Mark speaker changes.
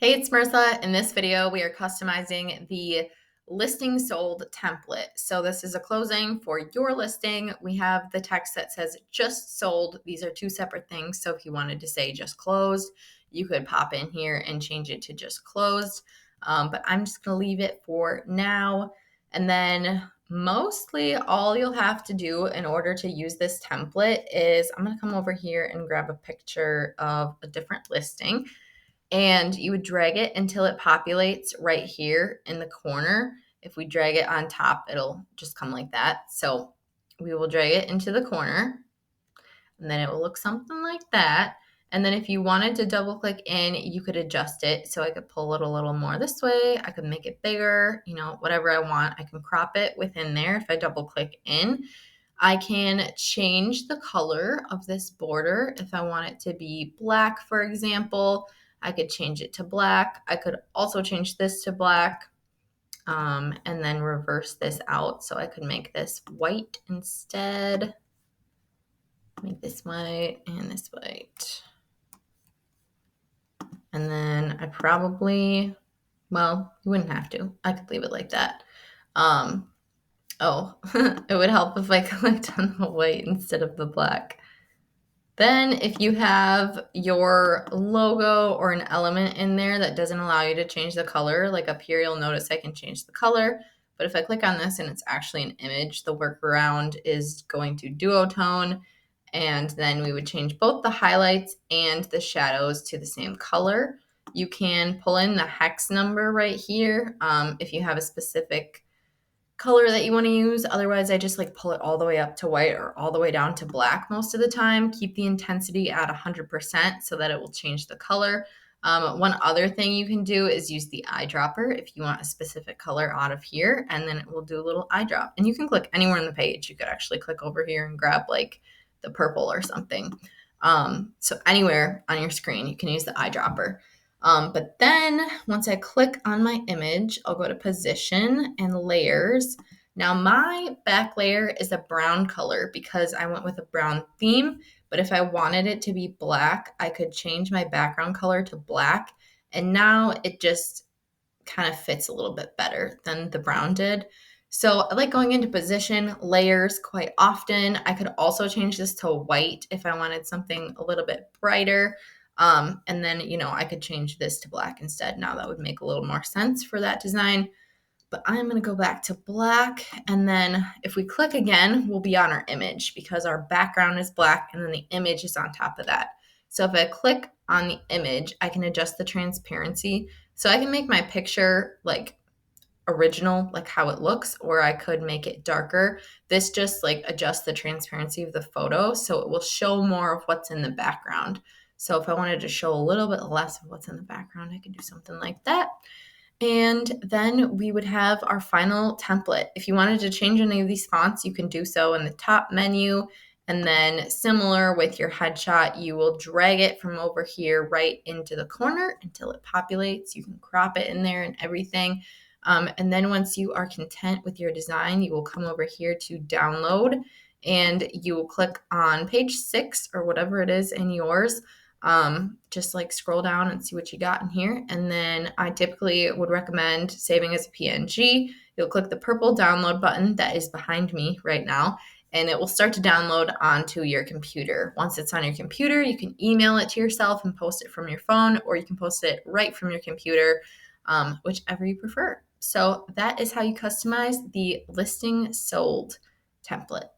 Speaker 1: Hey, it's Marissa. In this video, we are customizing the listing sold template. So this is a closing for your listing. We have the text that says just sold. These are two separate things. So if you wanted to say just closed, you could pop in here and change it to just closed. But I'm just going to leave it for now. And then mostly all you'll have to do in order to use this template is I'm going to come over here and grab a picture of a different listing. And you would drag it until it populates right here in the corner. If we drag it on top, it'll just come like that. So we will drag it into the corner, and then it will look something like that. And then if you wanted to double click in, you could adjust it. So I could pull it a little more this way. I could make it bigger, whatever I want. I can crop it within there. If I double click in, I can change the color of this border. If I want it to be black, for example, I could change it to black. I could also change this to black and then reverse this out. So I could make this white instead. Make this white and this white. And then I probably, well, you wouldn't have to. I could leave it like that. It would help if I clicked on the white instead of the black. Then if you have your logo or an element in there that doesn't allow you to change the color, like up here, you'll notice I can change the color. But if I click on this and it's actually an image, the workaround is going to duotone. And then we would change both the highlights and the shadows to the same color. You can pull in the hex number right here if you have a specific color that you want to use. Otherwise, I just pull it all the way up to white or all the way down to black most of the time. Keep the intensity at 100% so that it will change the color. One other thing you can do is use the eyedropper if you want a specific color out of here, and then it will do a little eyedrop. And you can click anywhere on the page. You could actually click over here and grab the purple or something. So anywhere on your screen, you can use the eyedropper. But then once I click on my image, I'll go to position and layers. Now my back layer is a brown color because I went with a brown theme, but if I wanted it to be black, I could change my background color to black. And now it just kind of fits a little bit better than the brown did. So I like going into position, layers quite often. I could also change this to white if I wanted something a little bit brighter. And then, I could change this to black instead. Now that would make a little more sense for that design. But I'm going to go back to black. And then if we click again, we'll be on our image because our background is black and then the image is on top of that. So if I click on the image, I can adjust the transparency. So I can make my picture original, like how it looks, or I could make it darker. This just adjusts the transparency of the photo so it will show more of what's in the background. So if I wanted to show a little bit less of what's in the background, I could do something like that. And then we would have our final template. If you wanted to change any of these fonts, you can do so in the top menu. And then similar with your headshot, you will drag it from over here right into the corner until it populates. You can crop it in there and everything. And then once you are content with your design, you will come over here to download and you will click on page 6 or whatever it is in yours. Just scroll down and see what you got in here. And then I typically would recommend saving as a PNG. You'll click the purple download button that is behind me right now, and it will start to download onto your computer. Once it's on your computer, you can email it to yourself and post it from your phone, or you can post it right from your computer, whichever you prefer. So that is how you customize the listing sold template.